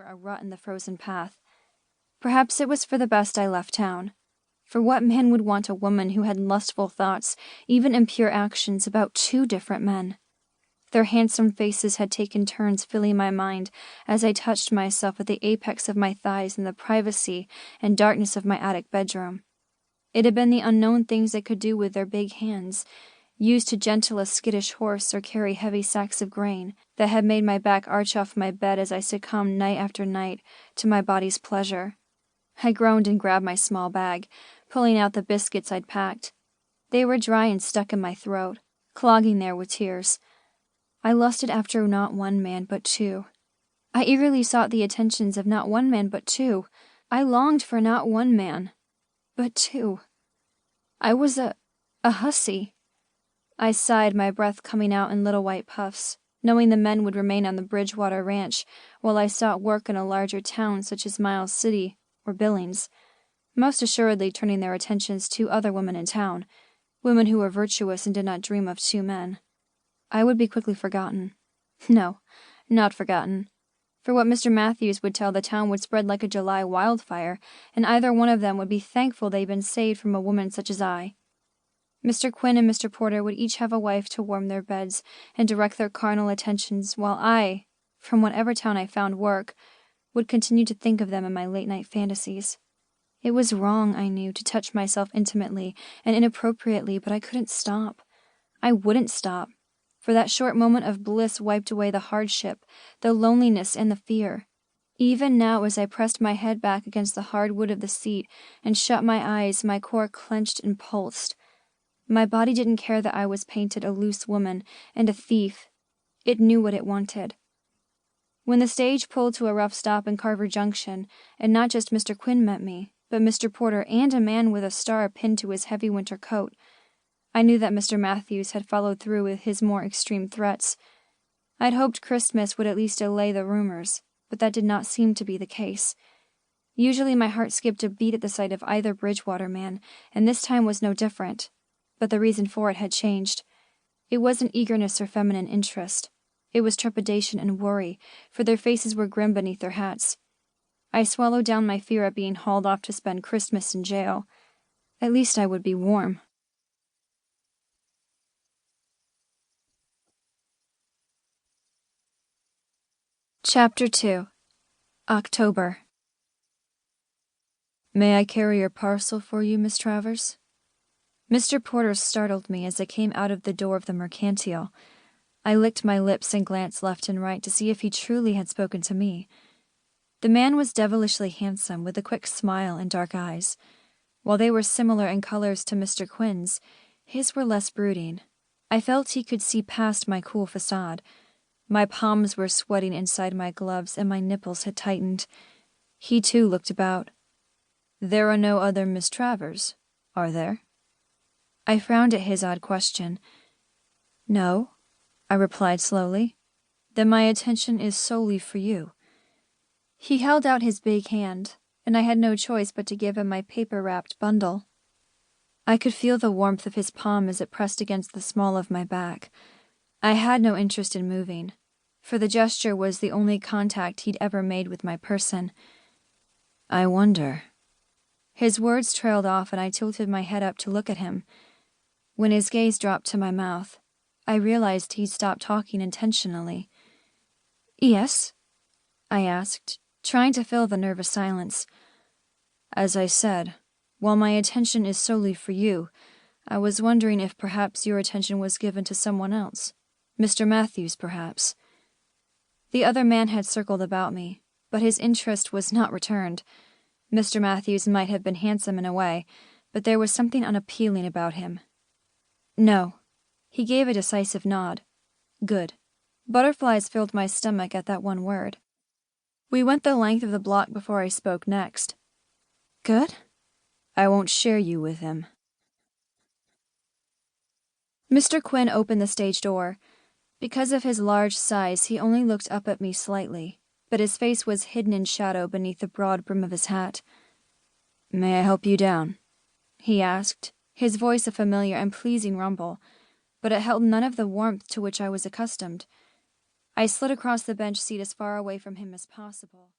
over a rut in the frozen path. Perhaps it was for the best I left town. For what man would want a woman who had lustful thoughts, even impure actions, about two different men? Their handsome faces had taken turns filling my mind as I touched myself at the apex of my thighs in the privacy and darkness of my attic bedroom. It had been the unknown things they could do with their big hands, used to gentle a skittish horse or carry heavy sacks of grain, that had made my back arch off my bed as I succumbed night after night to my body's pleasure. I groaned and grabbed my small bag, pulling out the biscuits I'd packed. They were dry and stuck in my throat, clogging there with tears. I lusted after not one man, but two. I eagerly sought the attentions of not one man, but two. I longed for not one man, but two. I was a hussy. I sighed, my breath coming out in little white puffs, knowing the men would remain on the Bridgewater ranch while I sought work in a larger town such as Miles City or Billings, most assuredly turning their attentions to other women in town, women who were virtuous and did not dream of two men. I would be quickly forgotten. No, not forgotten. For what Mr. Matthews would tell, the town would spread like a July wildfire, and either one of them would be thankful they'd been saved from a woman such as I. Mr. Quinn and Mr. Porter would each have a wife to warm their beds and direct their carnal attentions, while I, from whatever town I found work, would continue to think of them in my late-night fantasies. It was wrong, I knew, to touch myself intimately and inappropriately, but I couldn't stop. I wouldn't stop, for that short moment of bliss wiped away the hardship, the loneliness, and the fear. Even now, as I pressed my head back against the hard wood of the seat and shut my eyes, my core clenched and pulsed. My body didn't care that I was painted a loose woman and a thief. It knew what it wanted. When the stage pulled to a rough stop in Carver Junction, and not just Mr. Quinn met me, but Mr. Porter and a man with a star pinned to his heavy winter coat, I knew that Mr. Matthews had followed through with his more extreme threats. I'd hoped Christmas would at least allay the rumors, but that did not seem to be the case. Usually my heart skipped a beat at the sight of either Bridgewater man, and this time was no different. But the reason for it had changed. It wasn't eagerness or feminine interest. It was trepidation and worry, for their faces were grim beneath their hats. I swallowed down my fear at being hauled off to spend Christmas in jail. At least I would be warm. Chapter 2. October. May I carry your parcel for you, Miss Travers? Mr. Porter startled me as I came out of the door of the mercantile. I licked my lips and glanced left and right to see if he truly had spoken to me. The man was devilishly handsome, with a quick smile and dark eyes. While they were similar in colors to Mr. Quinn's, his were less brooding. I felt he could see past my cool facade. My palms were sweating inside my gloves and my nipples had tightened. He too looked about. There are no other Miss Travers, are there? I frowned at his odd question. No, I replied slowly. Then my attention is solely for you. He held out his big hand, and I had no choice but to give him my paper-wrapped bundle. I could feel the warmth of his palm as it pressed against the small of my back. I had no interest in moving, for the gesture was the only contact he'd ever made with my person. I wonder. His words trailed off, and I tilted my head up to look at him. When his gaze dropped to my mouth, I realized he'd stopped talking intentionally. Yes? I asked, trying to fill the nervous silence. As I said, while my attention is solely for you, I was wondering if perhaps your attention was given to someone else. Mr. Matthews, perhaps. The other man had circled about me, but his interest was not returned. Mr. Matthews might have been handsome in a way, but there was something unappealing about him. No. He gave a decisive nod. Good. Butterflies filled my stomach at that one word. We went the length of the block before I spoke next. Good? I won't share you with him. Mr. Quinn opened the stage door. Because of his large size, he only looked up at me slightly, but his face was hidden in shadow beneath the broad brim of his hat. May I help you down? He asked, his voice a familiar and pleasing rumble, but it held none of the warmth to which I was accustomed. I slid across the bench seat as far away from him as possible.